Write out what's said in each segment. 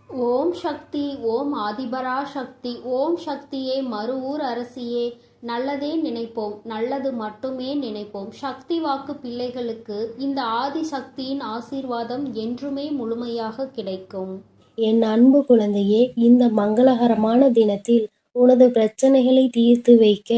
ஓம் சக்தி. ஓம் ஆதிபரா சக்தி. ஓம் சக்தியே, மறுவூர் அரசியே. நல்லதே நினைப்போம், நல்லது மட்டுமே நினைப்போம். சக்தி வாக்கு பிள்ளைகளுக்கு இந்த ஆதிசக்தியின் ஆசீர்வாதம் என்றுமே முழுமையாக கிடைக்கும். என் அன்பு குழந்தையே, இந்த மங்களகரமான தினத்தில் உனது பிரச்சனைகளை தீர்த்து வைக்க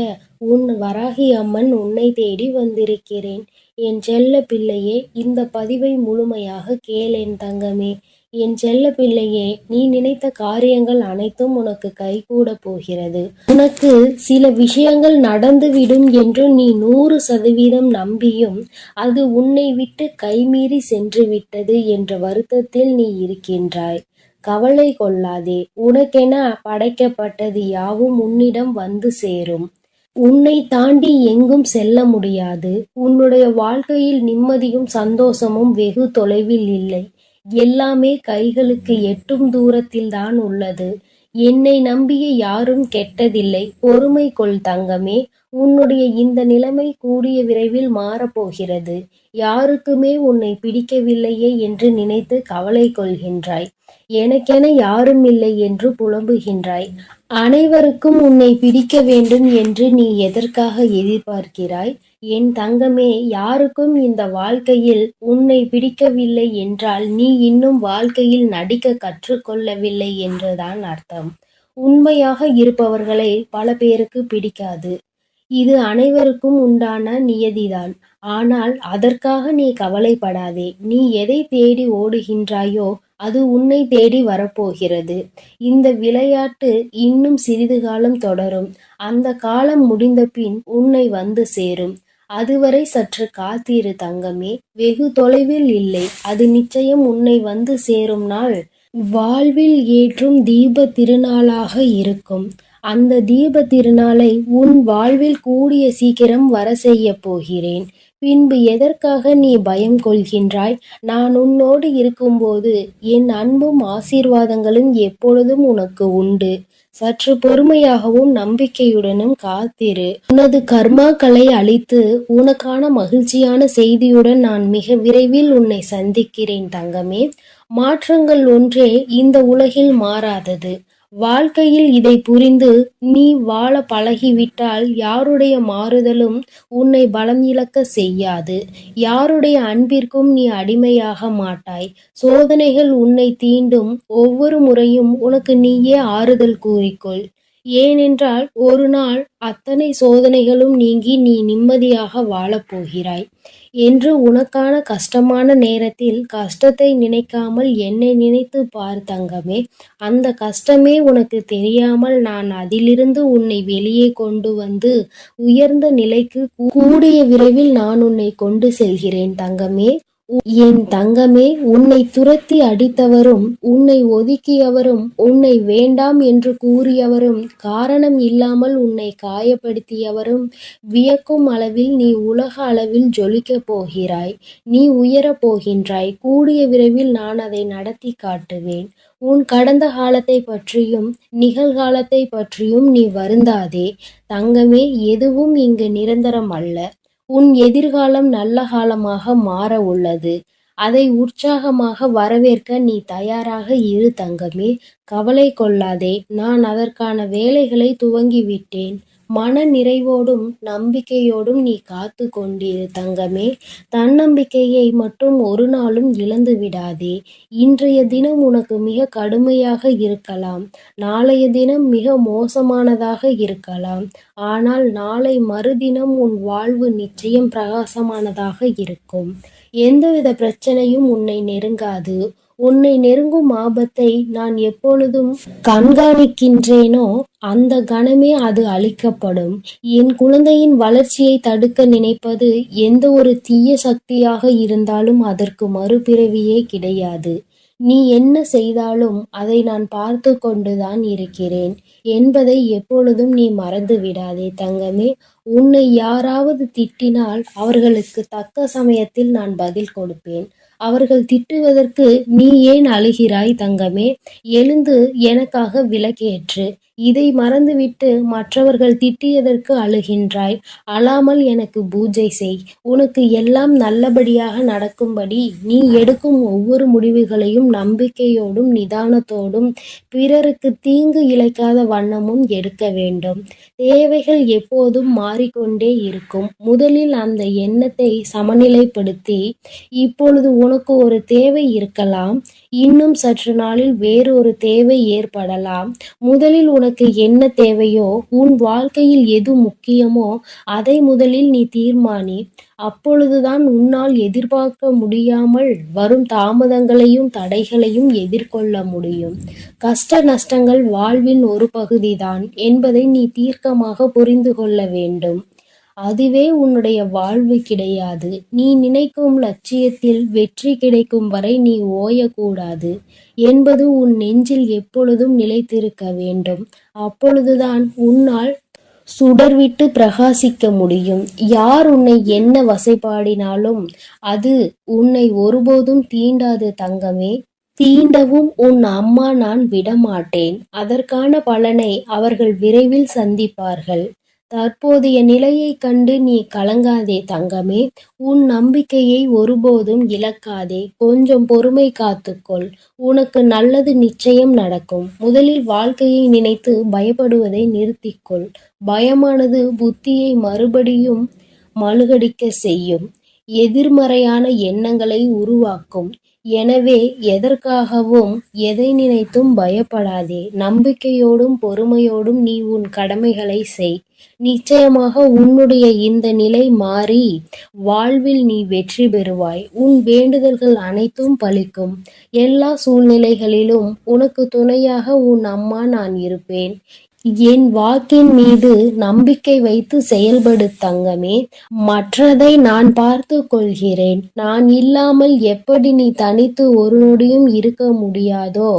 உன் வராகி அம்மன் உன்னை தேடி வந்திருக்கிறேன். என் செல்ல பிள்ளையே, இந்த பதிவை முழுமையாக கேள் என் தங்கமே. என் செல்ல பிள்ளையே, நீ நினைத்த காரியங்கள் அனைத்தும் உனக்கு கைகூட போகிறது. உனக்கு சில விஷயங்கள் நடந்துவிடும் என்று நீ 100% நம்பியும் அது உன்னை விட்டு கைமீறி சென்று விட்டது என்ற வருத்தத்தில் நீ இருக்கின்றாய். கவலை கொள்ளாதே. உனக்கென படைக்கப்பட்டது யாவும் உன்னிடம் வந்து சேரும். உன்னை தாண்டி எங்கும் செல்ல முடியாது. உன்னுடைய வாழ்க்கையில் நிம்மதியும் சந்தோஷமும் வெகு தொலைவில் இல்லை. எல்லாமே கைகளுக்கு எட்டும் தூரத்தில் தான் உள்ளது. என்னை நம்பிய யாரும் கெட்டதில்லை. பொறுமை கொள் தங்கமே. உன்னுடைய இந்த நிலைமை கூடிய விரைவில் மாறப்போகிறது. யாருக்குமே உன்னை பிடிக்கவில்லையே என்று நினைத்து கவலை கொள்கின்றாய். எனக்கென யாரும் இல்லை என்று புலம்புகின்றாய். அனைவருக்கும் உன்னை பிடிக்க வேண்டும் என்று நீ எதற்காக எதிர்பார்க்கிறாய்? என் தங்கமே, யாருக்கும் இந்த வாழ்க்கையில் உன்னை பிடிக்கவில்லை என்றால் நீ இன்னும் வாழ்க்கையில் நடிக்க கற்றுக்கொள்ளவில்லை என்றுதான் அர்த்தம். உண்மையாக இருப்பவர்களை பல பேருக்கு பிடிக்காது. இது அனைவருக்கும் உண்டான நியதிதான். ஆனால் அதற்காக நீ கவலைப்படாதே. நீ எதை தேடி ஓடுகின்றாயோ அது உன்னை தேடி வரப்போகிறது. இந்த விளையாட்டு இன்னும் சிறிது காலம் தொடரும். அந்த காலம் முடிந்த பின் உன்னை வந்து சேரும். அதுவரை சற்று காத்திரு தங்கமே. வெகு தொலைவில் இல்லை. அது நிச்சயம் உன்னை வந்து சேரும் நாள் வாழ்வில் ஏற்றும் தீப திருநாளாக இருக்கும். அந்த தீப திருநாளை உன் வாழ்வில் கூடிய சீக்கிரம் வர செய்ய போகிறேன். பின்பு எதற்காக நீ பயம் கொள்கின்றாய்? நான் உன்னோடு இருக்கும்போது என் அன்பும் ஆசீர்வாதங்களும் எப்பொழுதும் உனக்கு உண்டு. சற்று பொறுமையாகவும் நம்பிக்கையுடனும் காத்திரு. உனது கர்மாக்களை அழித்து உனக்கான மகிழ்ச்சியான செய்தியுடன் நான் மிக விரைவில் உன்னை சந்திக்கிறேன் தங்கமே. மாற்றங்கள் ஒன்றே இந்த உலகில் மாறாதது. வாழ்க்கையில் இதை புரிந்து நீ வாழ பழகிவிட்டால் யாருடைய மாறுதலும் உன்னை பலம் இழக்க செய்யாது. யாருடைய அன்பிற்கும் நீ அடிமையாக மாட்டாய். சோதனைகள் உன்னை தீண்டும் ஒவ்வொரு முறையும் உனக்கு நீயே ஆறுதல் கூறிக்கொள். ஏனென்றால் ஒரு நாள் அத்தனை சோதனைகளும் நீங்கி நீ நிம்மதியாக வாழப்போகிறாய் என்று உனக்கான கஷ்டமான நேரத்தில் கஷ்டத்தை நினைக்காமல் என்னை நினைத்து பார் தங்கமே. அந்த கஷ்டமே உனக்கு தெரியாமல் நான் அதிலிருந்து உன்னை வெளியே கொண்டு வந்து உயர்ந்த நிலைக்கு கூடிய விரைவில் நான் உன்னை கொண்டு செல்கிறேன் தங்கமே. என் தங்கமே, உன்னை துரத்தி அடித்தவரும் உன்னை ஒதுக்கியவரும் உன்னை வேண்டாம் என்று கூறியவரும் காரணம் இல்லாமல் உன்னை காயப்படுத்தியவரும் வியக்கும் அளவில் நீ உலக அளவில் ஜொலிக்கப் போகிறாய். நீ உயரப் போகின்றாய். கூடிய விரைவில் நான் அதை நடத்தி காட்டுவேன். உன் கடந்த காலத்தை பற்றியும் நிகழ்காலத்தை பற்றியும் நீ வருந்தாதே தங்கமே. எதுவும் இங்கு நிரந்தரம் அல்ல. உன் எதிர்காலம் நல்ல காலமாக மாற உள்ளது. அதை உற்சாகமாக வரவேற்க நீ தயாராக இரு தங்கமே. கவலை கொள்ளாதே. நான் அதற்கான வேலைகளை துவங்கிவிட்டேன். மன நிறைவோடும் நம்பிக்கையோடும் நீ காத்து கொண்டிரு தங்கமே. தன்னம்பிக்கையை மட்டும் ஒரு நாளும் இழந்து விடாதே. இன்றைய தினம் உனக்கு மிக கடுமையாக இருக்கலாம். நாளைய தினம் மிக மோசமானதாக இருக்கலாம். ஆனால் நாளை மறுதினம் உன் வாழ்வு நிச்சயம் பிரகாசமானதாக இருக்கும். எந்தவித பிரச்சனையும் உன்னை நெருங்காது. உன்னை நெருங்கும் ஆபத்தை நான் எப்பொழுதும் கண்காணிக்கின்றேனோ அந்த கணமே அது அழிக்கப்படும். என் குழந்தையின் வளர்ச்சியை தடுக்க நினைப்பது எந்த ஒரு தீய சக்தியாக இருந்தாலும் அதற்கு மறுபிறவியே கிடையாது. நீ என்ன செய்தாலும் அதை நான் பார்த்து கொண்டுதான் இருக்கிறேன் என்பதை எப்பொழுதும் நீ மறந்து விடாதே தங்கமே. உன்னை யாராவது திட்டினால் அவர்களுக்கு தக்க சமயத்தில் நான் பதில் கொடுப்பேன். அவர்கள் திட்டுவதற்கு நீ ஏன் அழுகிறாய் தங்கமே? எழுந்து எனக்காக விளக்கேற்று. இதை மறந்துவிட்டு மற்றவர்கள் திட்டியதற்கு அழுகின்றாய். அழாமல் எனக்கு பூஜை செய். உனக்கு எல்லாம் நல்லபடியாக நடக்கும்படி நீ எடுக்கும் ஒவ்வொரு முடிவுகளையும் நம்பிக்கையோடும் நிதானத்தோடும் பிறருக்கு தீங்கு இழைக்காத வண்ணமும் எடுக்க வேண்டும். தேவைகள் எப்போதும் மாறிக்கொண்டே இருக்கும். முதலில் அந்த எண்ணத்தை சமநிலைப்படுத்தி, இப்பொழுது உனக்கு ஒரு தேவை இருக்கலாம், இன்னும் சற்று நாளில் வேறொரு தேவை ஏற்படலாம். முதலில் உனக்கு என்ன தேவையோ, உன் வாழ்க்கையில் எது முக்கியமோ அதை முதலில் நீ தீர்மானி. அப்பொழுதுதான் உன்னால் எதிர்பார்க்க முடியாமல் வரும் தாமதங்களையும் தடைகளையும் எதிர்கொள்ள முடியும். கஷ்ட நஷ்டங்கள் வாழ்வின் ஒரு பகுதிதான் என்பதை நீ தீர்க்கமாக புரிந்து கொள்ள வேண்டும். அதுவே உன்னுடைய வாழ்வு கிடையாது. நீ நினைக்கும் லட்சியத்தில் வெற்றி கிடைக்கும் வரை நீ ஓயக்கூடாது என்பது உன் நெஞ்சில் எப்பொழுதும் நிலைத்திருக்க வேண்டும். அப்பொழுதுதான் உன்னால் சுடர்விட்டு பிரகாசிக்க முடியும். யார் உன்னை என்ன வசைபாடினாலும் அது உன்னை ஒருபோதும் தீண்டாது தங்கமே. தீண்டவும் உன் அம்மா நான் விடமாட்டேன். அதற்கான பலனை அவர்கள் விரைவில் சந்திப்பார்கள். தற்போதைய நிலையைக் கண்டு நீ கலங்காதே தங்கமே. உன் நம்பிக்கையை ஒருபோதும் இழக்காதே. கொஞ்சம் பொறுமை காத்துக்கொள். உனக்கு நல்லது நிச்சயம் நடக்கும். முதலில் வாழ்க்கையை நினைத்து பயப்படுவதை நிறுத்திக்கொள். பயமானது புத்தியை மறுபடியும் மழுகடிக்க செய்யும். எதிர்மறையான எண்ணங்களை உருவாக்கும். எனவே எதற்காகவும் எதை நினைத்தும் பயப்படாதே. நம்பிக்கையோடும் பொறுமையோடும் நீ உன் கடமைகளை செய். நிச்சயமாக உன்னுடைய இந்த நிலை மாறி வாழ்வில் நீ வெற்றி பெறுவாய். உன் வேண்டுதல்கள் அனைத்தும் பலிக்கும். எல்லா சூழ்நிலைகளிலும் உனக்கு துணையாக உன் அம்மா நான் இருப்பேன். என் வாக்கின் மீது நம்பிக்கை வைத்து செயல்படு தங்கமே. மற்றதை நான் பார்த்து கொள்கிறேன். நான் இல்லாமல் எப்படி நீ தனித்து ஒரு நொடியும் இருக்க முடியாதோ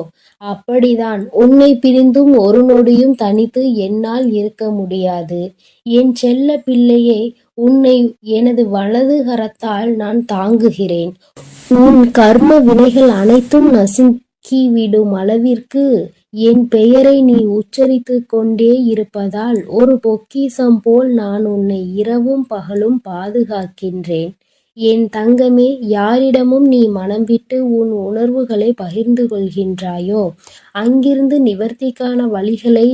அப்படிதான் உன்னை பிரிந்தும் ஒரு நொடியும் தனித்து என்னால் இருக்க முடியாது. என் செல்ல பிள்ளையே, உன்னை எனது வலது கரத்தால் நான் தாங்குகிறேன். உன் கர்ம வினைகள் அனைத்தும் நசுக்கிவிடும் அளவிற்கு என் பெயரை நீ உச்சரித்துக் கொண்டே இருப்பதால் ஒரு பொக்கிஷம் போல் நான் உன்னை இரவும் பகலும் பாதுகாக்கின்றேன். என் தங்கமே, யாரிடமும் நீ மனம் விட்டு உன் உணர்வுகளை பகிர்ந்து கொள்கின்றாயோ அங்கிருந்து நிவர்த்திக்கான வழிகளை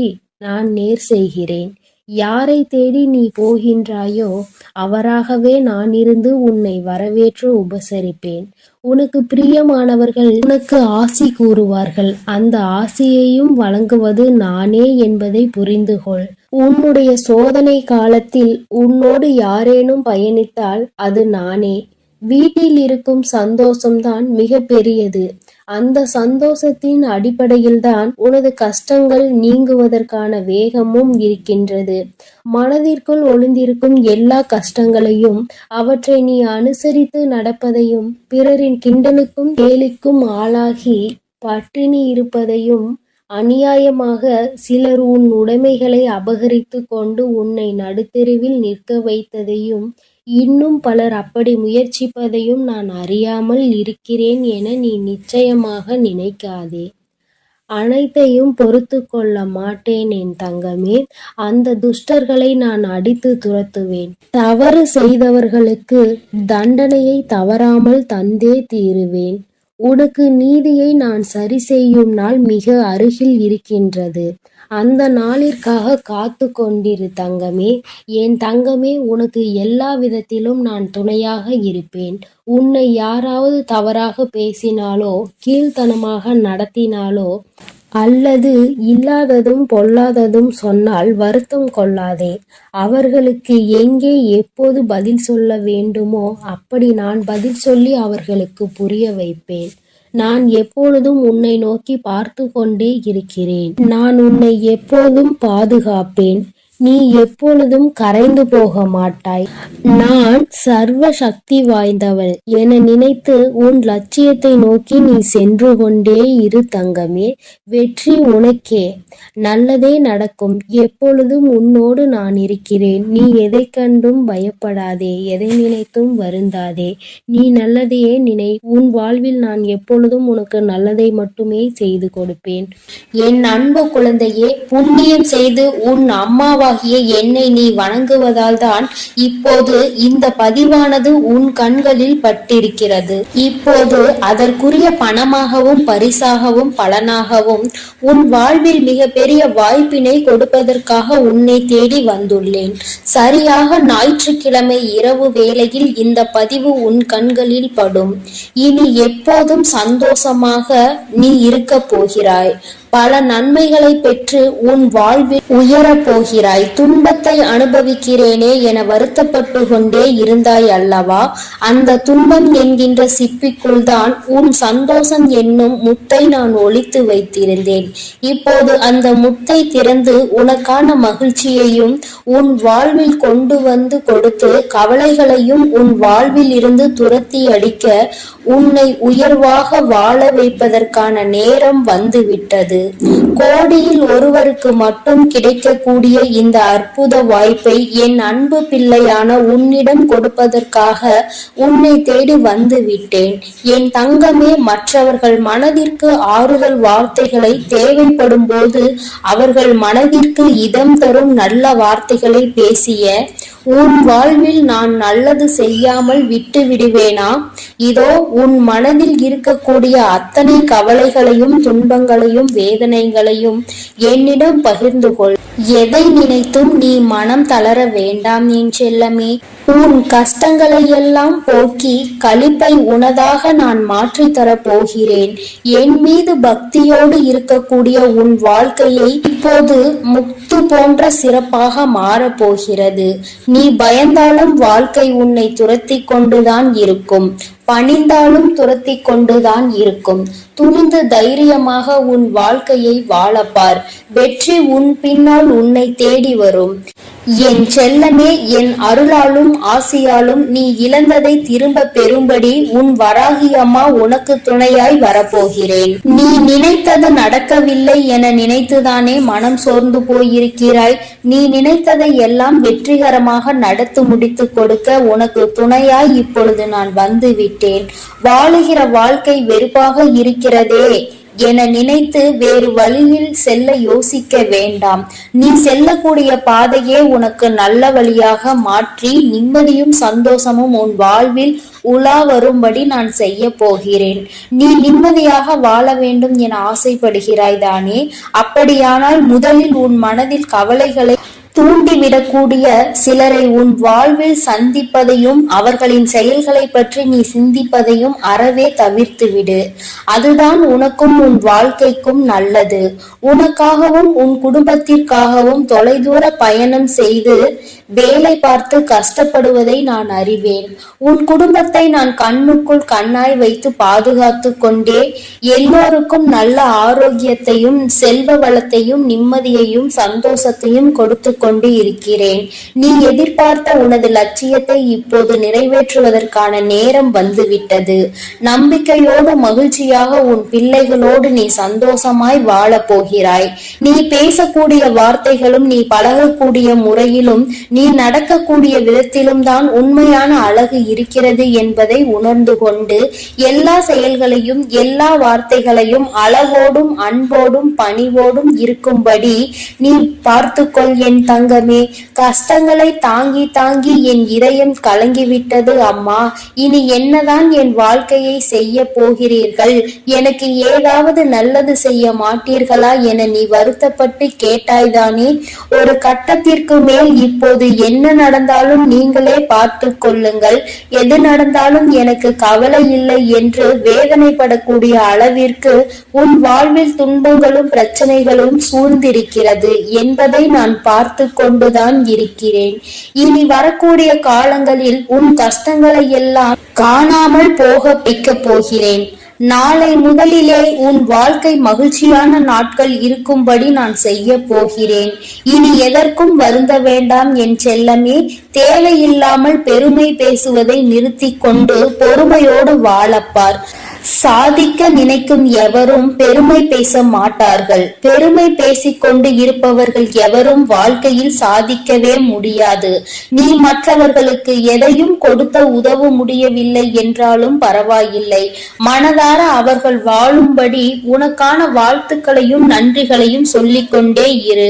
நான் நேர் செய்கிறேன். யாரை தேடி நீ போகின்றாயோ அவராகவே நான் இருந்து உன்னை வரவேற்று உபசரிப்பேன். உனக்கு பிரியமானவர்கள் உனக்கு ஆசி கூறுவார்கள். அந்த ஆசியையும் வழங்குவது நானே என்பதை புரிந்து கொள். உன்னுடைய சோதனை காலத்தில் உன்னோடு யாரேனும் பயணித்தால் அது நானே. வீட்டில் இருக்கும் சந்தோஷம்தான் மிக பெரியது. அந்த சந்தோஷத்தின் அடிப்படையில்தான் உனது கஷ்டங்கள் நீங்குவதற்கான வேகமும் இருக்கின்றது. மனதிற்குள் ஒளிந்திருக்கும் எல்லா கஷ்டங்களையும் அவற்றை நீ அனுசரித்து நடப்பதையும் பிறரின் கிண்டலுக்கும் கேலிக்கும் ஆளாகி பட்டினி இருப்பதையும் அநியாயமாக சிலர் உன் உடைமைகளை அபகரித்து கொண்டு உன்னை நடுத்தெருவில் நிற்க வைத்ததையும் இன்னும் பலர் அப்படி முயற்சிப்பதையும் நான் அறியாமல் இருக்கிறேன் என நீ நிச்சயமாக நினைக்காதே. அனைத்தையும் பொறுத்து கொள்ள மாட்டேன் என் தங்கமே. அந்த துஷ்டர்களை நான் அடித்து துரத்துவேன். தவறு செய்தவர்களுக்கு தண்டனையை தவறாமல் தந்தே தீருவேன். உனக்கு நீதியை நான் சரி செய்யும் நாள் மிக அருகில் இருக்கின்றது. அந்த நாளிற்காக காத்து கொண்டிரு தங்கமே. என் தங்கமே, உனக்கு எல்லா விதத்திலும் நான் துணையாக இருப்பேன். உன்னை யாராவது தவறாக பேசினாலோ கீழ்த்தனமாக நடத்தினாலோ அல்லது இல்லாததும் பொல்லாததும் சொன்னால் வருத்தம் கொள்ளாதே. அவர்களுக்கு எங்கே எப்போது பதில் சொல்ல வேண்டுமோ அப்படி நான் பதில் சொல்லி அவர்களுக்கு புரிய வைப்பேன். நான் எப்பொழுதும் உன்னை நோக்கி பார்த்து கொண்டே இருக்கிறேன். நான் உன்னை எப்போதும் பாதுகாப்பேன். நீ எப்பொழுதும் கரைந்து போக மாட்டாய். நான் சர்வ சக்தி வாய்ந்தவள் என நினைத்து உன் லட்சியத்தை நோக்கி நீ சென்று கொண்டே இரு தங்கமே. வெற்றி உனக்கே. நல்லதே நடக்கும். எப்பொழுதும் உன்னோடு நான் இருக்கிறேன். நீ எதை கண்டும் பயப்படாதே, எதை நினைத்தும் வருந்தாதே. நீ நல்லதையே நினை. உன் வாழ்வில் நான் எப்பொழுதும் உனக்கு நல்லதை மட்டுமே செய்து கொடுப்பேன். என் அன்பு குழந்தையே, புண்ணியம் செய்து உன் அம்மாவாகிய என்னை நீ வணங்குவதால் தான் இப்போது இந்த பதிவானது உன் கண்களில் பட்டிருக்கிறது. இப்போது அதற்குரிய பணமாகவும் பரிசாகவும் பலனாகவும் உன் வாழ்வில் மிகப்பெரிய வாய்ப்பினை கொடுப்பதற்காக உன்னை தேடி வந்துள்ளேன். சரியாக ஞாயிற்றுக்கிழமை இரவு வேளையில் இந்த பதிவு உன் கண்களில் படும். இனி எப்போதும் சந்தோஷமாக நீ இருக்க போகிறாய். பல நன்மைகளை பெற்று உன் வாழ்வில் உயரப் போகிறாய். துன்பத்தை அனுபவிக்கிறேனே என வருத்தப்பட்டு கொண்டே இருந்தாய் அல்லவா? அந்த துன்பம் என்கின்ற சிப்பிக்குள் தான் உன் சந்தோஷம் என்னும் முத்தை நான் ஒளித்து வைத்திருந்தேன். இப்போது அந்த முத்தை திறந்து உனக்கான மகிழ்ச்சியையும் உன் வாழ்வில் கொண்டு வந்து கொடுத்து கவலைகளையும் உன் வாழ்வில் இருந்து துரத்தி அடிக்க உன்னை உயர்வாக வாழ வைப்பதற்கான நேரம் வந்துவிட்டது. கோடியில் ஒருவருக்கு மட்டும் கிடைக்கக்கூடிய இந்த அற்புத வாய்ப்பை என் அன்பு பிள்ளையான உன்னிடம் கொடுப்பதற்காக உன்னை தேடி வந்து விட்டேன். என் தங்கமே, மற்றவர்கள் மனதிற்கு ஆறுதல் வார்த்தைகளை தேவைப்படும் போது அவர்கள் மனதிற்கு இதம் தரும் நல்ல வார்த்தைகளை பேசிய உன் வாழ்வில் நான் நல்லது செய்யாமல் விட்டு விடுவேனா? இதோ உன் மனதில் இருக்கக்கூடிய அத்தனை கவலைகளையும் துன்பங்களையும் வேதனைகளையும் என்னிடம் பகிர்ந்து கொள். எதை நினைத்தும் நீ மனம் தளர வேண்டாம் என் செல்லமே. உன் கஷ்டங்களை எல்லாம் போக்கி களிப்பை உனதாக நான் மாற்றி தரப் போகிறேன். என் மீது பக்தியோடு இருக்கக்கூடிய உன் வாழ்க்கையை இப்போது முத்து போன்ற சிறப்பாக மாறப்போகிறது. நீ பயந்தாலும் வாழ்க்கை உன்னை துரத்தி கொண்டுதான் இருக்கும். பணிந்தாலும் துரத்தி கொண்டுதான் இருக்கும். துணிந்து தைரியமாக உன் வாழ்க்கையை வாழப்பார். வெற்றி உன் பின்னால் உன்னை தேடி வரும். என் செல்லமே, என் அருளாலும் ஆசியாலும் நீ இழந்ததை திரும்ப பெறும்படி உன் வராகி அம்மா உனக்கு துணையாய் வரப்போகிறேன். நீ நினைத்தது நடக்கவில்லை என நினைத்துதானே மனம் சோர்ந்து போயிருக்கிறாய். நீ நினைத்ததை எல்லாம் வெற்றிகரமாக நடத்தி முடித்து கொடுக்க உனக்கு துணையாய் இப்பொழுது நான் வந்து விட்டேன். வாழுகிற வாழ்க்கை வெறுப்பாக இருக்கிறதே என நினைத்து வேறு வழியில் செல்ல யோசிக்க வேண்டாம். நீ செல்லக்கூடிய பாதையே உனக்கு நல்ல வழியாக மாற்றி நிம்மதியும் சந்தோஷமும் உன் வாழ்வில் உலா வரும்படி நான் செய்ய போகிறேன். நீ நிம்மதியாக வாழ வேண்டும் என ஆசைப்படுகிறாய் தானே? அப்படியானால் முதலில் உன் மனதில் கவலைகளை தூண்டிவிடக்கூடிய சிலரை உன் வாழ்வில் சந்திப்பதையும் அவர்களின் செயல்களை பற்றி நீ சிந்திப்பதையும் அறவே தவிர்த்து விடு. அதுதான் உனக்கும் உன் வாழ்க்கைக்கும் நல்லது. உனக்காகவும் உன் குடும்பத்திற்காகவும் தொலைதூர பயணம் செய்து வேலை பார்த்து கஷ்டப்படுவதை நான் அறிவேன். உன் குடும்பத்தை நான் கண்ணுக்குள் கண்ணாய் வைத்து பாதுகாத்து கொண்டே எல்லோருக்கும் நல்ல ஆரோக்கியத்தையும் செல்வ வளத்தையும் நிம்மதியையும் சந்தோஷத்தையும் கொடுத்து கொண்டு இருக்கிறேன். நீ எதிர்பார்த்த உனது லட்சியத்தை இப்போது நிறைவேற்றுவதற்கான நேரம் வந்துவிட்டது. நம்பிக்கையோடு மகிழ்ச்சியாக உன் பிள்ளைகளோடு நீ சந்தோஷமாய் வாழ போகிறாய். நீ பேசக்கூடிய வார்த்தைகளும் நீ பழகக்கூடிய முறையிலும் நீ நடக்கக்கூடிய விதத்திலும் தான் உண்மையான அழகு இருக்கிறது என்பதை உணர்ந்து கொண்டு எல்லா செயல்களையும் எல்லா வார்த்தைகளையும் அழகோடும் அன்போடும் பணிவோடும் இருக்கும்படி நீ பார்த்துக்கொள் என் தங்கமே. கஷ்டங்களை தாங்கி தாங்கி என் இதயம் கலங்கிவிட்டது அம்மா. இனி என்னதான் என் வாழ்க்கையை செய்ய போகிறீர்கள்? எனக்கு ஏதாவது நல்லது செய்ய மாட்டீர்களா என நீ வருத்தப்பட்டு கேட்டாய்தானே? ஒரு கட்டத்திற்கு மேல் இப்போது என்ன நடந்தாலும் நீங்களே பார்த்து கொள்ளுங்கள். எது நடந்தாலும் எனக்கு கவலை இல்லை என்று வேதனைப்படக்கூடிய அளவிற்கு உன் வாழ்வில் துன்பங்களும் பிரச்சனைகளும் சூழ்ந்திருக்கிறது என்பதை நான் பார்த்து கொண்டுதான் இருக்கிறேன். இனி வரக்கூடிய காலங்களில் உன் கஷ்டங்களை எல்லாம் காணாமல் போக வைக்க போகிறேன். நாளை முதலிலே உன் வாழ்க்கை மகிழ்ச்சியான நாட்கள் இருக்கும்படி நான் செய்ய போகிறேன். இனி எதற்கும் வருந்த வேண்டாம் என் செல்லமே. தேவையில்லாமல் பெருமை பேசுவதை நிறுத்திக் கொண்டு பொறுமையோடு வாழப்பார். சாதிக்க நினைக்கும் எவரும் பெருமை பேச மாட்டார்கள். பெருமை பேசிக்கொண்டு இருப்பவர்கள் எவரும் வாழ்க்கையில் சாதிக்கவே முடியாது. நீ மற்றவர்களுக்கு எதையும் கொடுத்த உதவ முடியவில்லை என்றாலும் பரவாயில்லை. மனதார அவர்கள் வாழும்படி உனக்கான வாழ்த்துக்களையும் நன்றிகளையும் சொல்லிக்கொண்டே இரு.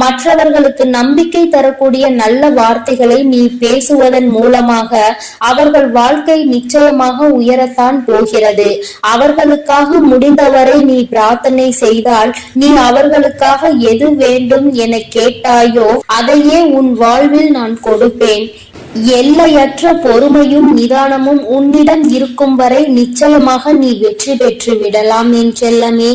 மற்றவர்களுக்கு நம்பிக்கை தரக்கூடிய நல்ல வார்த்தைகளை நீ பேசுவதன் மூலமாக அவர்கள் வாழ்க்கை நிச்சயமாக உயரத்தான் போகிறது. அவர்களுக்காக முடிந்தவரை நீ பிரார்த்தனை செய்தால், நீ அவர்களுக்காக எது வேண்டும் என கேட்டாயோ அதையே உன் வாழ்வில் நான் கொடுப்பேன். எல்லையற்ற பொறுமையும் நிதானமும் உன்னிடம் இருக்கும் வரை நிச்சயமாக நீ வெற்றி பெற்று விடலாம் என் செல்லமே.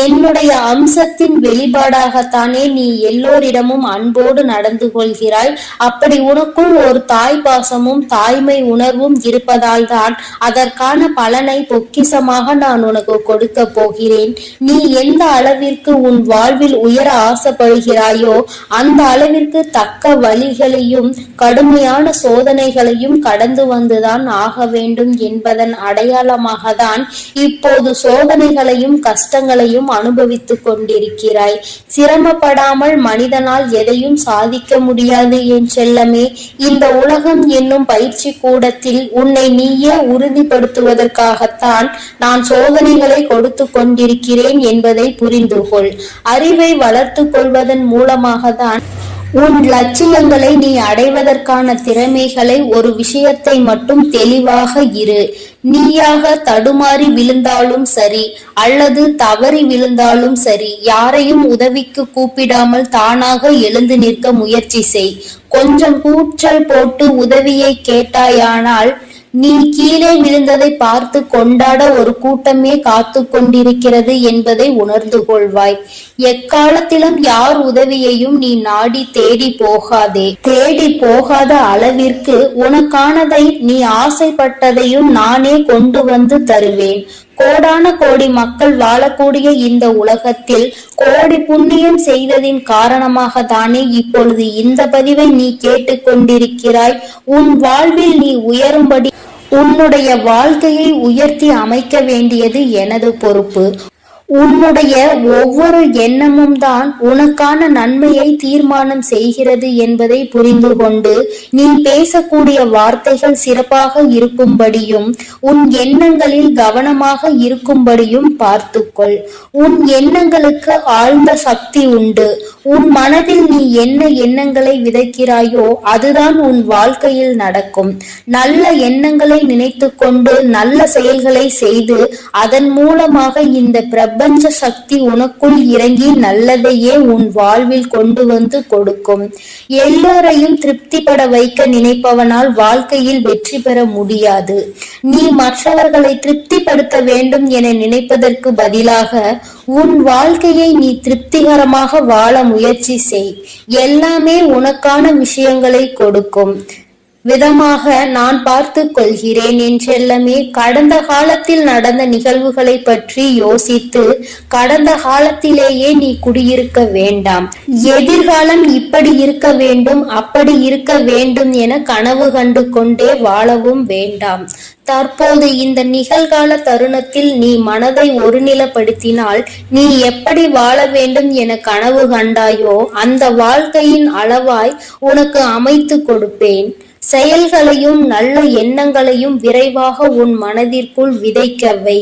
என்னுடைய அம்சத்தின் வெளிப்பாடாகத்தானே நீ எல்லோரிடமும் அன்போடு நடந்து கொள்கிறாய். அப்படி உனக்குள் ஒரு தாய் பாசமும் தாய்மை உணர்வும் இருப்பதால் தான் அதற்கான பலனை பொக்கிசமாக நான் உனக்கு கொடுக்க போகிறேன். நீ எந்த அளவிற்கு உன் வாழ்வில் உயர ஆசைப்படுகிறாயோ அந்த அளவிற்கு தக்க வழிகளையும் கடுமையான சோதனைகளையும் கடந்து வந்துதான் ஆக வேண்டும் என்பதன் அடையாளமாக தான் இப்போது சோதனைகளையும் கஷ்டங்களையும் அனுபவித்துக் கொண்டிருக்கிறாய். சிரமப்படாமல் மனிதனால் எதையும் சாதிக்க முடியாது என் செல்லமே. இந்த உலகம் என்னும் பயிற்சி கூடத்தில் உன்னை நீயே உறுதிப்படுத்துவதற்காகத்தான் நான் சோதனைகளை கொடுத்து கொண்டிருக்கிறேன் என்பதை புரிந்து கொள். அறிவை வளர்த்து கொள்வதன் மூலமாக தான் உன் லட்சியங்களை நீ அடைவதற்கான திறமைகளை ஒரு விஷயத்தை மட்டும் தெளிவாக இரு. நீயாக தடுமாறி விழுந்தாலும் சரி அல்லது தவறி விழுந்தாலும் சரி, யாரையும் உதவிக்கு கூப்பிடாமல் தானாக எழுந்து நிற்க முயற்சி செய். கொஞ்சம் கூச்சல் போட்டு உதவியை கேட்டாயானால் நீ கீழே விழுந்ததை பார்த்து கொண்டாட ஒரு கூட்டமே காத்து கொண்டிருக்கிறது என்பதை உணர்ந்து கொள்வாய். எக்காலத்திலும் யார் உதவியையும் நீ நாடி தேடி போகாதே. தேடி போகாத அளவிற்கு உனக்கானதை நீ ஆசைப்பட்டதையும் நானே கொண்டு வந்து தருவேன். கோடான கோடி மக்கள் வாழக்கூடிய இந்த உலகத்தில் கோடி புண்ணியம் செய்ததின் காரணமாக தானே இப்பொழுது இந்த பதிவை நீ கேட்டுக்கொண்டிருக்கிறாய். உன் வாழ்வில் நீ உயரும்படி உன்னுடைய வாழ்க்கையை உயர்த்தி அமைக்க வேண்டியது எனது பொறுப்பு. உன்னுடைய ஒவ்வொரு எண்ணமும் தான் உனக்கான நன்மையை தீர்மானம் செய்கிறது என்பதை புரிந்து கொண்டு நீ பேசக்கூடிய வார்த்தைகள் சிறப்பாக இருக்கும்படியும் உன் எண்ணங்களில் கவனமாக இருக்கும்படியும் பார்த்துக்கொள். உன் எண்ணங்களுக்கு ஆழ்ந்த சக்தி உண்டு. உன் மனதில் நீ என்ன எண்ணங்களை விதைக்கிறாயோ அதுதான் உன் வாழ்க்கையில் நடக்கும். நல்ல எண்ணங்களை நினைத்து கொண்டு நல்ல செயல்களை செய்து அதன் மூலமாக இந்த பிரபஞ்ச சக்தி உனக்குள் இறங்கி நல்லதையே உன் வாழ்வில் கொண்டு வந்து கொடுக்கும். எல்லோரையும் திருப்திப்பட வைக்க நினைப்பவனால் வாழ்க்கையில் வெற்றி பெற முடியாது. நீ மற்றவர்களை திருப்திப்படுத்த வேண்டும் என நினைப்பதற்கு பதிலாக உன் வாழ்க்கையை நீ திருப்திகரமாக வாழ முயற்சி செய். எல்லாமே உனக்கான விஷயங்களை கொடுக்கும் விதமாக நான் பார்த்து கொள்கிறேன் என் செல்லமே. கடந்த காலத்தில் நடந்த நிகழ்வுகளை பற்றி யோசித்து கடந்த காலத்திலேயே நீ குடியிருக்க வேண்டாம். எதிர்காலம் இப்படி இருக்க வேண்டும் அப்படி இருக்க வேண்டும் என கனவு கண்டு கொண்டே வாழவும் வேண்டாம். தற்போது இந்த நிகழ்கால தருணத்தில் நீ மனதை ஒருநிலைப்படுத்தினால் நீ எப்படி வாழ வேண்டும் என கனவு கண்டாயோ அந்த வாழ்க்கையின் அளவாய் உனக்கு அமைத்து கொடுப்பேன். செயல்களையும் நல்ல எண்ணங்களையும் விரைவாக உன் மனதிற்குள் விதைக்கவை.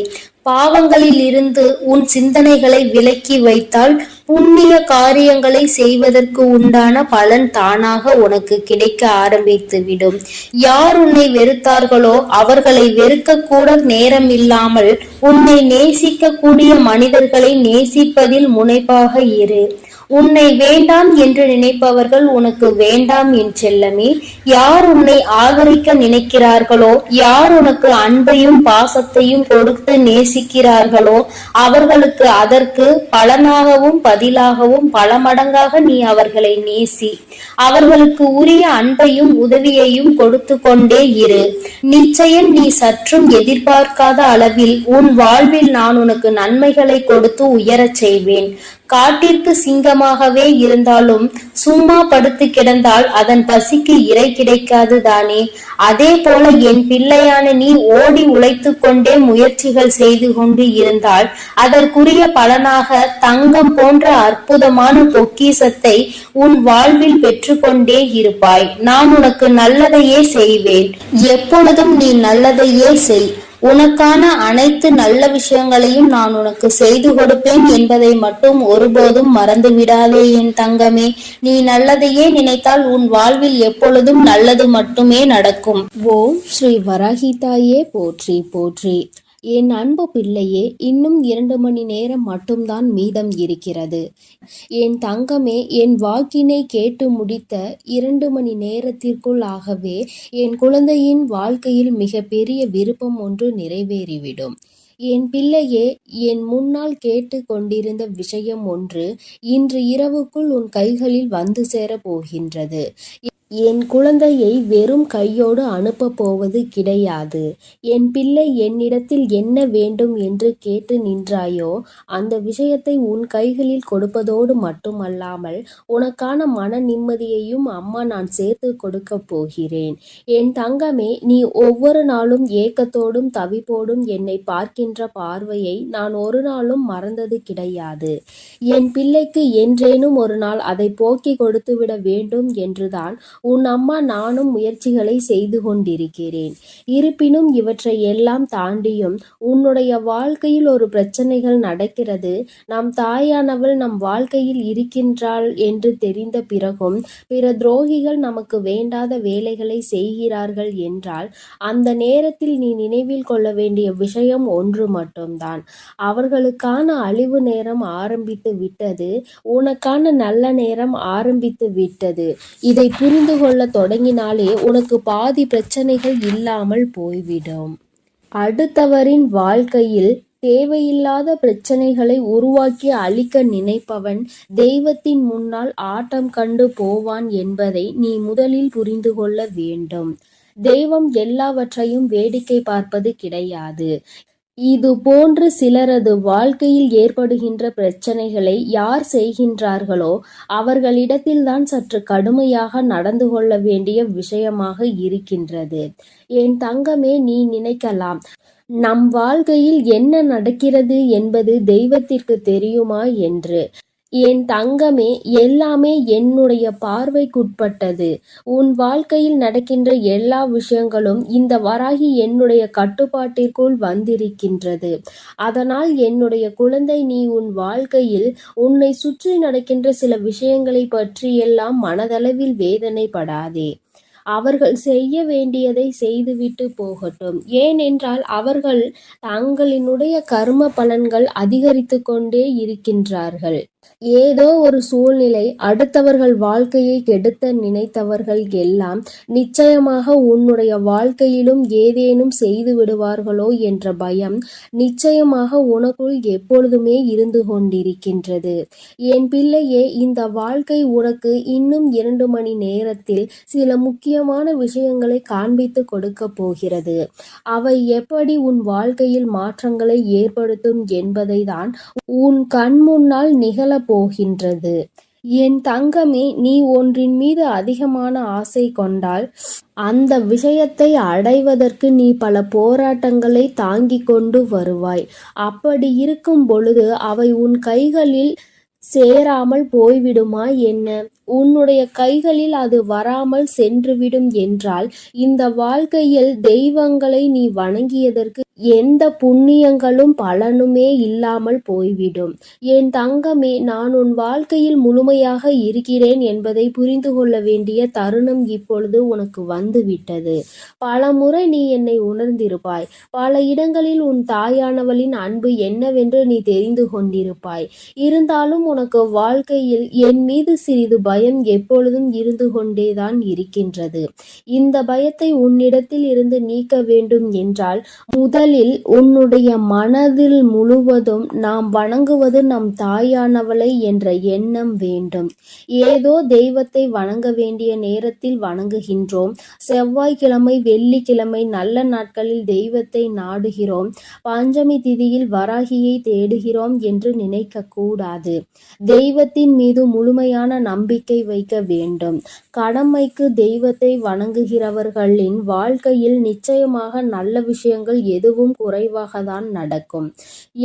பாவங்களில் இருந்து உன் சிந்தனைகளை விலக்கி வைத்தால் புண்ணிய காரியங்களை செய்வதற்கு உண்டான பலன் தானாக உனக்கு கிடைக்க ஆரம்பித்துவிடும். யார் உன்னை வெறுத்தார்களோ அவர்களை வெறுக்க கூட நேரம் இல்லாமல் உன்னை நேசிக்க கூடிய மனிதர்களை நேசிப்பதில் முனைப்பாக இரு. உன்னை வேண்டாம் என்று நினைப்பவர்கள் உனக்கு வேண்டாம் என் செல்லமே. யார் உன்னை ஆதரிக்க நினைக்கிறார்களோ, யார் உனக்கு அன்பையும் பாசத்தையும் கொடுத்து நேசிக்கிறார்களோ அவர்களுக்கு அதற்கு பலனாகவும் பதிலாகவும் பல மடங்காக நீ அவர்களை நேசி. அவர்களுக்கு உரிய அன்பையும் உதவியையும் கொடுத்து கொண்டே இரு. நிச்சயம் நீ சற்றும் எதிர்பார்க்காத அளவில் உன் வாழ்வில் நான் உனக்கு நன்மைகளை கொடுத்து உயரச் செய்வேன். காட்டிற்கு சிங்கமாகவே இருந்தாலும் சும்மா படுத்து கிடந்தால் அதன் பசிக்கு இரை கிடைக்காது தானே. அதே போல என் பிள்ளையான நீ ஓடி உழைத்து கொண்டே முயற்சிகள் செய்து கொண்டு இருந்தால் அதற்குரிய பலனாக தங்கம் போன்ற அற்புதமான பொக்கிஷத்தை உன் வாழ்வில் பெற்றுக்கொண்டே இருப்பாய். நான் உனக்கு நல்லதையே செய்வேன். எப்பொழுதும் நீ நல்லதையே செய். உனக்கான அனைத்து நல்ல விஷயங்களையும் நான் உனக்கு செய்து கொடுப்பேன் என்பதை மட்டும் ஒருபோதும் மறந்து விடாதே என் தங்கமே. நீ நல்லதையே நினைத்தால் உன் வாழ்வில் எப்பொழுதும் நல்லது மட்டுமே நடக்கும். ஓம் ஸ்ரீ வராகி தாயே போற்றி போற்றி. என் அன்பு பிள்ளையே, இன்னும் 2 மணி நேரம் மட்டும்தான் மீதம் இருக்கிறது. என் தங்கமே, என் வாக்கினை கேட்டு முடித்த 2 மணி நேரத்திற்குள் ஆகவே என் குழந்தையின் வாழ்க்கையில் மிக பெரிய விருப்பம் ஒன்று நிறைவேறிவிடும். என் பிள்ளையே, என் முன்னால் கேட்டு கொண்டிருந்த விஷயம் ஒன்று இன்று இரவுக்குள் உன் கைகளில் வந்து சேர போகின்றது. என் குழந்தையை வெறும் கையோடு அனுப்பப் போவது கிடையாது. என் பிள்ளை என்னிடத்தில் என்ன வேண்டும் என்று கேட்டு நின்றாயோ அந்த விஷயத்தை உன் கைகளில் கொடுப்பதோடு மட்டுமல்லாமல் உனக்கான மன நிம்மதியையும் அம்மா நான் சேர்த்து கொடுக்க போகிறேன். என் தங்கமே, நீ ஒவ்வொரு நாளும் ஏக்கத்தோடும் தவிப்போடும் என்னை பார்க்கின்ற பார்வையை நான் ஒரு நாளும் மறந்தது கிடையாது. என் பிள்ளைக்கு என்றேனும் ஒரு நாள் அதை போக்கி கொடுத்துவிட வேண்டும் என்றுதான் உன் அம்மா நானும் முயற்சிகளை செய்து கொண்டிருக்கிறேன். இருப்பினும் இவற்றை எல்லாம் தாண்டியும் உன்னுடைய வாழ்க்கையில் ஒரு பிரச்சனைகள் நடக்கிறது. நம் தாயானவள் நம் வாழ்க்கையில் இருக்கின்றாள் என்று தெரிந்த பிறகும் பிற துரோகிகள் நமக்கு வேண்டாத வேலைகளை செய்கிறார்கள் என்றால் அந்த நேரத்தில் நீ நினைவில் கொள்ள வேண்டிய விஷயம் ஒன்று மட்டும்தான். அவர்களுக்கான அழிவு நேரம் ஆரம்பித்து விட்டது. உனக்கான நல்ல நேரம் ஆரம்பித்து விட்டது. இதை புரிந்து கொள்ள தொடங்கினாலே உனக்கு பாதி பிரச்சனைகள் இல்லாமல் போய்விடும். அடுத்தவரின் வாழ்க்கையில் தேவையில்லாத பிரச்சனைகளை உருவாக்கி அழிக்க நினைப்பவன் தெய்வத்தின் முன்னால் ஆட்டம் கண்டு போவான் என்பதை நீ முதலில் புரிந்து கொள்ள வேண்டும். தெய்வம் எல்லாவற்றையும் வேடிக்கை பார்ப்பது கிடையாது. இது போன்று சிலரது வாழ்க்கையில் ஏற்படுகின்ற பிரச்சனைகளை யார் செய்கின்றார்களோ அவர்களிடத்தில்தான் சற்று கடுமையாக நடந்து கொள்ள வேண்டிய விஷயமாக இருக்கின்றது. என் தங்கமே, நீ நினைக்கலாம், நம் வாழ்க்கையில் என்ன நடக்கிறது என்பது தெய்வத்திற்கு தெரியுமா என்று. என் தங்கமே, எல்லாமே என்னுடைய பார்வைக்குட்பட்டது. உன் வாழ்க்கையில் நடக்கின்ற எல்லா விஷயங்களும் இந்த வராகி என்னுடைய கட்டுப்பாட்டிற்குள் வந்திருக்கின்றது. அதனால் என்னுடைய குழந்தை, நீ உன் வாழ்க்கையில் உன்னை சுற்றி நடக்கின்ற சில விஷயங்களை பற்றியெல்லாம் மனதளவில் வேதனைப்படாதே. அவர்கள் செய்ய வேண்டியதை செய்துவிட்டு போகட்டும். ஏனென்றால் அவர்கள் தங்களினுடைய கர்ம பலன்கள் அதிகரித்து கொண்டே இருக்கின்றார்கள். ஏதோ ஒரு சூழ்நிலை அடுத்தவர்கள் வாழ்க்கையை கெடுத்த நினைத்தவர்கள் எல்லாம் நிச்சயமாக உன்னுடைய வாழ்க்கையிலும் ஏதேனும் செய்து விடுவார்களோ என்ற பயம் நிச்சயமாக உனக்குள் எப்பொழுதுமே இருந்து கொண்டிருக்கின்றது. என் பிள்ளையே, இந்த வாழ்க்கை உனக்கு இன்னும் 2 மணி நேரத்தில் சில முக்கியமான விஷயங்களை காண்பித்து கொடுக்க போகிறது. அவை எப்படி உன் வாழ்க்கையில் மாற்றங்களை ஏற்படுத்தும் என்பதை தான் உன் கண் முன்னால் நிகழப் போகின்றது. என் தங்கமே, நீ ஒன்றின் மீது அதிகமான ஆசை கொண்டால் அந்த விஷயத்தை அடைவதற்கு நீ பல போராட்டங்களை தாங்கிக் கொண்டு வருவாய். அப்படி இருக்கும் பொழுது அவை உன் கைகளில் சேராமல் போய்விடுமா என்ன? உன்னுடைய கைகளில் அது வராமல் சென்றுவிடும் என்றால் இந்த வாழ்க்கையில் தெய்வங்களை நீ வணங்கியதற்கு எந்த புண்ணியங்களும் பலனுமே இல்லாமல் போய்விடும். என் தங்கமே, நான் உன் வாழ்க்கையில் முழுமையாக இருக்கிறேன் என்பதை புரிந்து கொள்ள வேண்டிய தருணம் இப்பொழுது உனக்கு வந்துவிட்டது. பல முறை நீ என்னை உணர்ந்திருப்பாய். பல இடங்களில் உன் தாயானவளின் அன்பு என்னவென்று நீ தெரிந்து கொண்டிருப்பாய். இருந்தாலும் உனக்கு வாழ்க்கையில் என் மீது சிறிது பயம் எப்பொழுதும் இருந்து கொண்டேதான் இருக்கின்றது. இந்த பயத்தை உன்னிடத்தில் இருந்து நீக்க வேண்டும் என்றால் முதலில் உன்னுடைய மனதில் முழுவதும் நாம் வணங்குவது நம் தாயானவளை என்ற எண்ணம் வேண்டும். ஏதோ தெய்வத்தை வணங்க வேண்டிய நேரத்தில் வணங்குகின்றோம். செவ்வாய்க்கிழமை, வெள்ளிக்கிழமை நல்ல நாட்களில் தெய்வத்தை நாடுகிறோம். பஞ்சமி திதியில் வராகியை தேடுகிறோம் என்று நினைக்க கூடாது. தெய்வத்தின் மீது முழுமையான நம்பிக்கை வைக்க வேண்டும். கடமைக்கு தெய்வத்தை வணங்குகிறவர்களின் வாழ்க்கையில் நிச்சயமாக நல்ல விஷயங்கள் எதுவும் குறைவாகத்தான் நடக்கும்.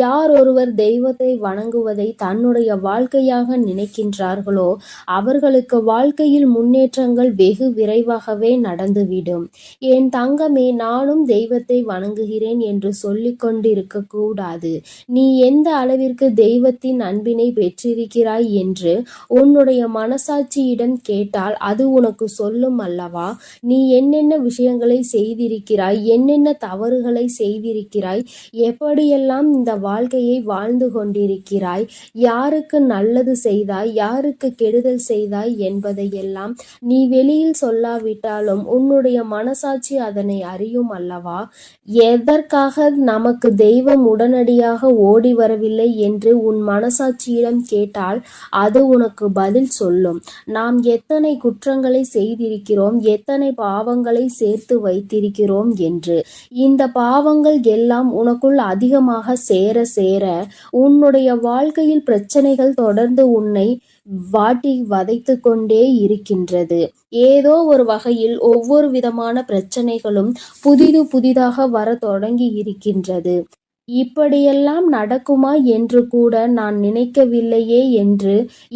யார் ஒருவர் தெய்வத்தை வணங்குவதை தன்னுடைய வாழ்க்கையாக நினைக்கின்றார்களோ அவர்களுக்கு வாழ்க்கையில் முன்னேற்றங்கள் வெகு விரைவாகவே நடந்துவிடும். என் தங்கமே, நானும் தெய்வத்தை வணங்குகிறேன் என்று சொல்லிக் கொண்டிருக்க கூடாது. நீ எந்த அளவிற்கு தெய்வத்தின் அன்பினை பெற்றிருக்கிறாய் என்று உன்னுடைய மனசாட்சியிடம் கேட்டால் அது உனக்கு சொல்லும் அல்லவா? நீ என்னென்ன விஷயங்களை செய்திருக்கிறாய், என்னென்ன தவறுகளை செய்திருக்கிறாய், எப்படியெல்லாம் இந்த வாழ்க்கையை வாழ்ந்து கொண்டிருக்கிறாய், யாருக்கு நல்லது செய்தாய், யாருக்கு கெடுதல் செய்தாய் என்பதையெல்லாம் நீ வெளியில் சொல்லாவிட்டாலும் உன்னுடைய மனசாட்சி அதனை அறியும் அல்லவா? எதற்காக நமக்கு தெய்வம் உடனடியாக ஓடி வரவில்லை என்று உன் மனசாட்சியிடம் கேட்டால் அது உனக்கு பதில் சொல்லும். நாம் எத்தனை குற்றங்களை செய்திருக்கிறோம், எத்தனை பாவங்களை சேர்த்து வைத்திருக்கிறோம் என்று. இந்த பாவங்கள் எல்லாம் உனக்குள் அதிகமாக சேர சேர உன்னுடைய வாழ்க்கையில் பிரச்சனைகள் தொடர்ந்து உன்னை வாட்டி வதைத்து கொண்டே இருக்கின்றது. ஏதோ ஒரு வகையில் ஒவ்வொரு விதமான பிரச்சனைகளும் புதிதாக வர தொடங்கி இருக்கின்றது. இப்படியெல்லாம் நடக்குமா என்று கூட நான் நினைக்கவில்லையே என்று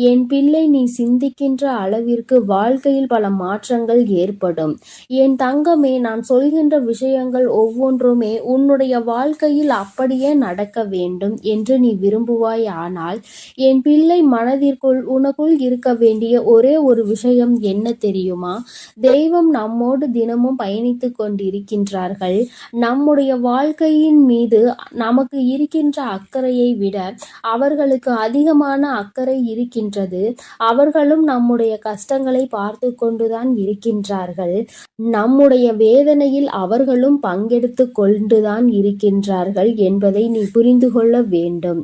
என் பிள்ளை நீ சிந்திக்கின்ற அளவிற்கு வாழ்க்கையில் பல மாற்றங்கள் ஏற்படும். என் தங்கமே, நான் சொல்கின்ற விஷயங்கள் ஒவ்வொன்றுமே உன்னுடைய வாழ்க்கையில் அப்படியே நடக்க வேண்டும் என்று நீ விரும்புவாய். ஆனால் என் பிள்ளை மனதிற்குள் உனக்குள் இருக்க வேண்டிய ஒரே ஒரு விஷயம் என்ன தெரியுமா? தெய்வம் நம்மோடு தினமும் பயணித்து கொண்டிருக்கின்றார்கள். நம்முடைய வாழ்க்கையின் மீது நமக்கு இருக்கின்ற அக்கறையை விட அவர்களுக்கு அதிகமான அக்கறை இருக்கின்றது. அவர்களும் நம்முடைய கஷ்டங்களை பார்த்து கொண்டுதான் இருக்கின்றார்கள். நம்முடைய வேதனையில் அவர்களும் பங்கெடுத்து கொண்டுதான் இருக்கின்றார்கள் என்பதை நீ புரிந்து கொள்ள வேண்டும்.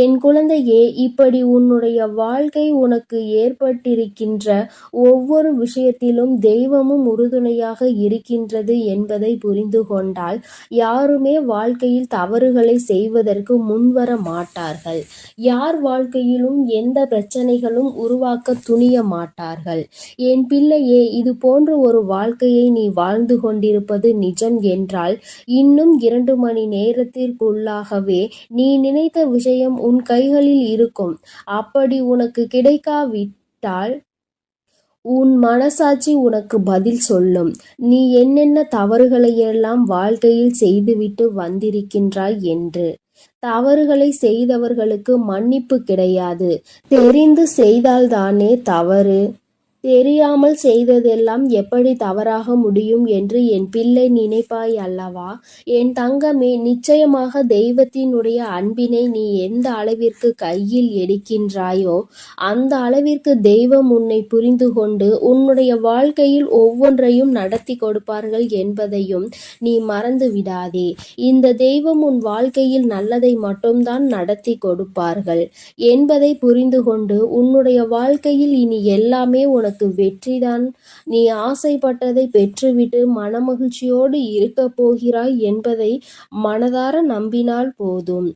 என் குழந்தையே, இப்படி உன்னுடைய வாழ்க்கை உனக்கு ஏற்பட்டிருக்கின்ற ஒவ்வொரு விஷயத்திலும் தெய்வமும் உறுதுணையாக இருக்கின்றது என்பதை புரிந்து கொண்டால் யாருமே வாழ்க்கையில் தவறுகளை செய்வதற்கு முன்வர மாட்டார்கள். யார் வாழ்க்கையிலும் எந்த பிரச்சனைகளும் உருவாக்க துணிய மாட்டார்கள். என் பிள்ளையே, இது போன்ற ஒரு வாழ்க்கையை நீ வாழ்ந்து கொண்டிருப்பது நிஜம் என்றால் இன்னும் 2 மணி நேரத்திற்குள்ளாகவே நீ நினைத்த விஷயம் உன் கைகளில் இருக்கும். அப்படி உனக்கு கிடைக்காவிட்டால் உன் மனசாட்சி உனக்கு பதில் சொல்லும். நீ என்னென்ன தவறுகளையெல்லாம் வாழ்க்கையில் செய்துவிட்டு வந்திருக்கின்றாய் என்று. தவறுகளை செய்தவர்களுக்கு மன்னிப்பு கிடையாது. தெரிந்து செய்தால்தானே தவறு. தெரியாமல் செய்ததெல்லாம் எப்படி தவறாக முடியும் என்று என் பிள்ளை நினைப்பாய் அல்லவா? என் தங்கமே, நிச்சயமாக தெய்வத்தினுடைய அன்பினை நீ எந்த அளவிற்கு கையில் எடுக்கின்றாயோ அந்த அளவிற்கு தெய்வம் உன்னை புரிந்து கொண்டு உன்னுடைய வாழ்க்கையில் ஒவ்வொன்றையும் நடத்தி கொடுப்பார்கள் என்பதையும் நீ மறந்து விடாதே. இந்த தெய்வம் உன் வாழ்க்கையில் நல்லதை மட்டும்தான் நடத்தி கொடுப்பார்கள் என்பதை புரிந்து கொண்டு உன்னுடைய வாழ்க்கையில் இனி எல்லாமே உனக்கு வெற்றிதான். நீ ஆசைப்பட்டதை பெற்றுவிட்டு மனமகிழ்ச்சியோடு இருக்கப் போகிறாய் என்பதை மனதார நம்பினால் போதும்.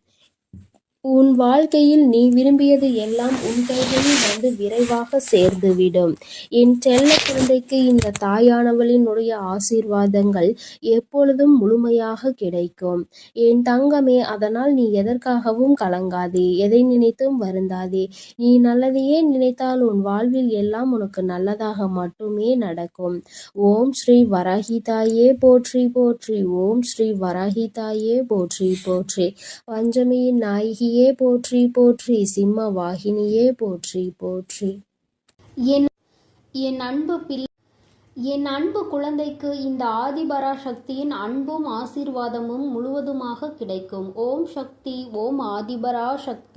உன் வாழ்க்கையில் நீ விரும்பியது எல்லாம் உன் கைகளில் வந்து விரைவாக சேர்ந்துவிடும். என் செல்ல குழந்தைக்கு இந்த தாயானவளினுடைய ஆசீர்வாதங்கள் எப்பொழுதும் முழுமையாக கிடைக்கும். என் தங்கமே, அதனால் நீ எதற்காகவும் கலங்காதே, எதை நினைத்தும் வருந்தாதே. நீ நல்லதையே நினைத்தால் உன் வாழ்வில் எல்லாம் உனக்கு நல்லதாக மட்டுமே நடக்கும். ஓம் ஸ்ரீ வராகி தாயே போற்றி போற்றி. ஓம் ஸ்ரீ வராகி தாயே போற்றி போற்றி. பஞ்சமியின் நாயகியே போற்றி போற்றி. சிம்ம வாகினியே போற்றி போற்றி. என் என் அன்பு பிள்ளை என் அன்பு குழந்தைக்கு இந்த ஆதிபராசக்தியின் அன்பும் ஆசீர்வாதமும் முழுவதுமாக கிடைக்கும். ஓம் சக்தி. ஓம் ஆதிபராசக்தி.